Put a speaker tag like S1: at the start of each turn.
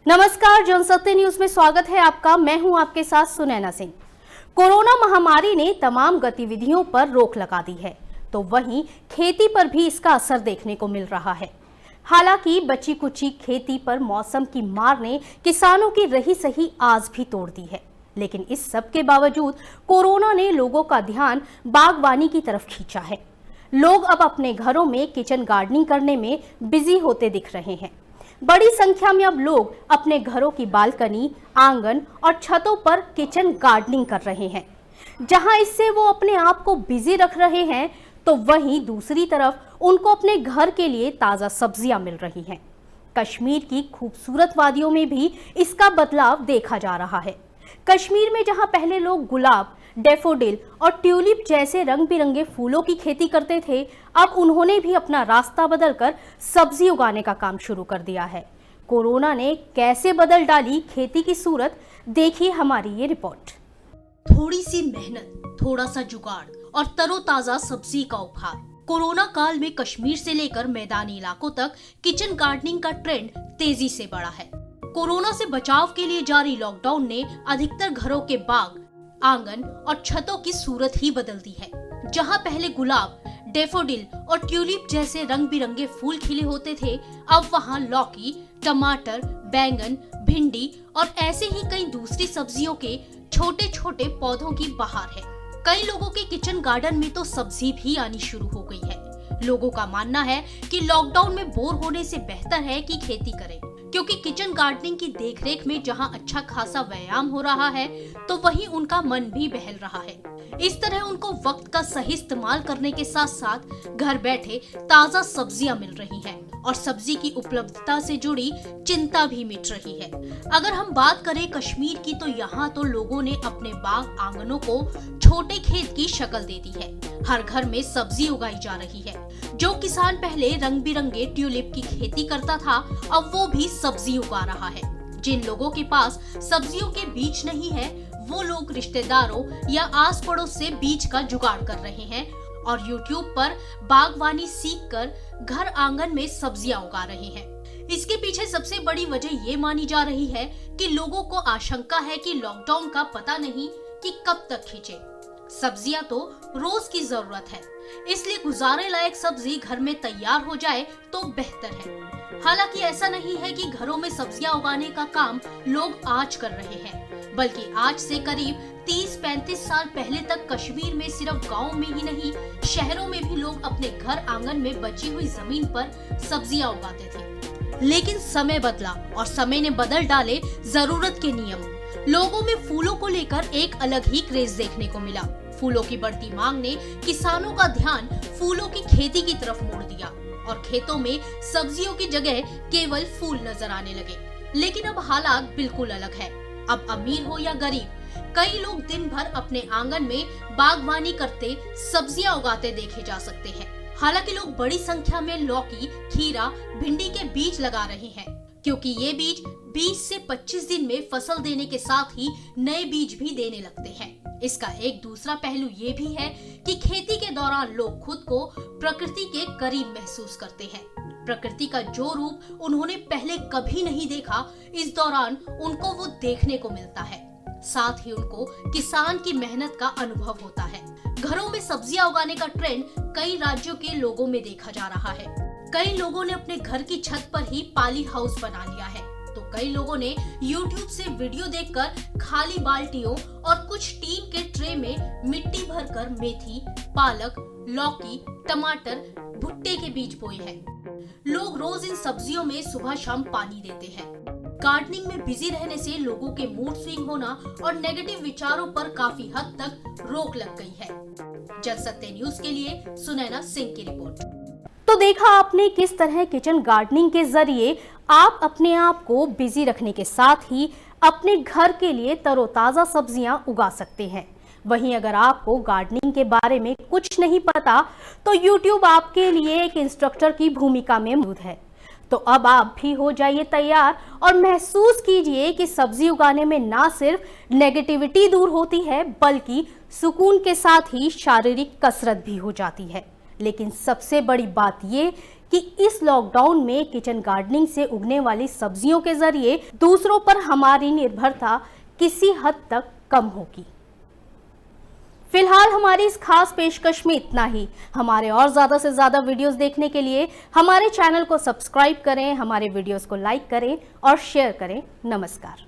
S1: नमस्कार, जनसत्य न्यूज में स्वागत है आपका। मैं हूं आपके साथ सुनैना सिंह। कोरोना महामारी ने तमाम गतिविधियों पर रोक लगा दी है, तो वहीं खेती पर भी इसका असर देखने को मिल रहा है। हालांकि बची कुची खेती पर मौसम की मार ने किसानों की रही सही आस भी तोड़ दी है, लेकिन इस सब के बावजूद कोरोना ने लोगों का ध्यान बागवानी की तरफ खींचा है। लोग अब अपने घरों में किचन गार्डनिंग करने में बिजी होते दिख रहे हैं। बड़ी संख्या में अब लोग अपने घरों की बालकनी, आंगन और छतों पर किचन गार्डनिंग कर रहे हैं। जहां इससे वो अपने आप को बिजी रख रहे हैं, तो वहीं दूसरी तरफ उनको अपने घर के लिए ताज़ा सब्जियां मिल रही हैं। कश्मीर की खूबसूरत वादियों में भी इसका बदलाव देखा जा रहा है। कश्मीर में जहां पहले लोग गुलाब, डैफोडिल और ट्यूलिप जैसे रंग बिरंगे फूलों की खेती करते थे, अब उन्होंने भी अपना रास्ता बदलकर सब्जी उगाने का काम शुरू कर दिया है। कोरोना ने कैसे बदल डाली खेती की सूरत, देखिए हमारी ये रिपोर्ट।
S2: थोड़ी सी मेहनत, थोड़ा सा जुगाड़ और तरोताजा सब्जी का उपहार। कोरोना काल में कश्मीर से लेकर मैदानी इलाकों तक किचन गार्डनिंग का ट्रेंड तेजी से बढ़ा है। कोरोना से बचाव के लिए जारी लॉकडाउन ने अधिकतर घरों के बाग, आंगन और छतों की सूरत ही बदल दी है। जहां पहले गुलाब, डैफोडिल और ट्यूलिप जैसे रंग बिरंगे फूल खिले होते थे, अब वहां लौकी, टमाटर, बैंगन, भिंडी और ऐसे ही कई दूसरी सब्जियों के छोटे छोटे पौधों की बहार है। कई लोगों के किचन गार्डन में तो सब्जी भी आनी शुरू हो गई है। लोगों का मानना है कि लॉकडाउन में बोर होने से बेहतर है कि खेती करें, क्योंकि किचन गार्डनिंग की देखरेख में जहां अच्छा खासा व्यायाम हो रहा है, तो वहीं उनका मन भी बहल रहा है। इस तरह उनको वक्त का सही इस्तेमाल करने के साथ साथ घर बैठे ताज़ा सब्जियां मिल रही हैं और सब्जी की उपलब्धता से जुड़ी चिंता भी मिट रही है। अगर हम बात करें कश्मीर की, तो यहाँ तो लोगों ने अपने बाग आंगनों को छोटे खेत की शक्ल दे दी है। हर घर में सब्जी उगाई जा रही है। जो किसान पहले रंग बिरंगे ट्यूलिप की खेती करता था, अब वो भी सब्जी उगा रहा है। जिन लोगों के पास सब्जियों के बीज नहीं है, वो लोग रिश्तेदारों या आस पड़ोस से बीज का जुगाड़ कर रहे हैं और YouTube पर बागवानी सीखकर घर आंगन में सब्जियां उगा रहे हैं। इसके पीछे सबसे बड़ी वजह ये मानी जा रही है कि लोगों को आशंका है कि लॉकडाउन का पता नहीं कि कब तक खींचे। सब्जियां तो रोज की जरूरत है, इसलिए गुजारे लायक सब्जी घर में तैयार हो जाए तो बेहतर है। हालांकि ऐसा नहीं है कि घरों में सब्जियां उगाने का काम लोग आज कर रहे हैं, बल्कि आज से करीब 30-35 साल पहले तक कश्मीर में सिर्फ गाँव में ही नहीं, शहरों में भी लोग अपने घर आंगन में बची हुई जमीन पर सब्जियां उगाते थे। लेकिन समय बदला और समय ने बदल डाले जरूरत के नियम। लोगों में फूलों को लेकर एक अलग ही क्रेज देखने को मिला। फूलों की बढ़ती मांग ने किसानों का ध्यान फूलों की खेती की तरफ मोड़ दिया और खेतों में सब्जियों की जगह केवल फूल नजर आने लगे। लेकिन अब हालात बिल्कुल अलग है। अब अमीर हो या गरीब, कई लोग दिन भर अपने आंगन में बागवानी करते, सब्जियां उगाते देखे जा सकते हैं। हालांकि लोग बड़ी संख्या में लौकी, खीरा, भिंडी के बीज लगा रहे हैं, क्योंकि ये बीज 20 से 25 दिन में फसल देने के साथ ही नए बीज भी देने लगते हैं। इसका एक दूसरा पहलू ये भी है कि खेती के दौरान लोग खुद को प्रकृति के करीब महसूस करते हैं। प्रकृति का जो रूप उन्होंने पहले कभी नहीं देखा, इस दौरान उनको वो देखने को मिलता है। साथ ही उनको किसान की मेहनत का अनुभव होता है। घरों में सब्जियां उगाने का ट्रेंड कई राज्यों के लोगों में देखा जा रहा है। कई लोगों ने अपने घर की छत पर ही पाली हाउस बना लिया है, तो कई लोगों ने YouTube से वीडियो देखकर खाली बाल्टियों और कुछ टीन के ट्रे में मिट्टी भरकर मेथी, पालक, लौकी, टमाटर, भुट्टे के बीज बोए हैं। लोग रोज इन सब्जियों में सुबह शाम पानी देते हैं। गार्डनिंग में बिजी रहने से लोगों के मूड स्विंग होना और नेगेटिव विचारों पर काफी हद तक रोक लग गई है। जनसत्य न्यूज के लिए सुनैना सिंह की रिपोर्ट।
S1: तो देखा आपने किस तरह किचन गार्डनिंग के जरिए आप अपने आप को बिजी रखने के साथ ही अपने घर के लिए तरोताजा सब्जियां उगा सकते हैं। वहीं अगर आपको गार्डनिंग के बारे में कुछ नहीं पता, तो YouTube आपके लिए एक इंस्ट्रक्टर की भूमिका में मौजूद है। तो अब आप भी हो जाइए तैयार और महसूस कीजिए कि सब्जी उगाने में ना सिर्फ नेगेटिविटी दूर होती है, बल्कि सुकून के साथ ही शारीरिक कसरत भी हो जाती है। लेकिन सबसे बड़ी बात ये कि इस लॉकडाउन में किचन गार्डनिंग से उगने वाली सब्जियों के जरिए दूसरों पर हमारी निर्भरता किसी हद तक कम होगी। फिलहाल हमारी इस खास पेशकश में इतना ही। हमारे और ज्यादा से ज्यादा वीडियोस देखने के लिए हमारे चैनल को सब्सक्राइब करें, हमारे वीडियोस को लाइक करें और शेयर करें। नमस्कार।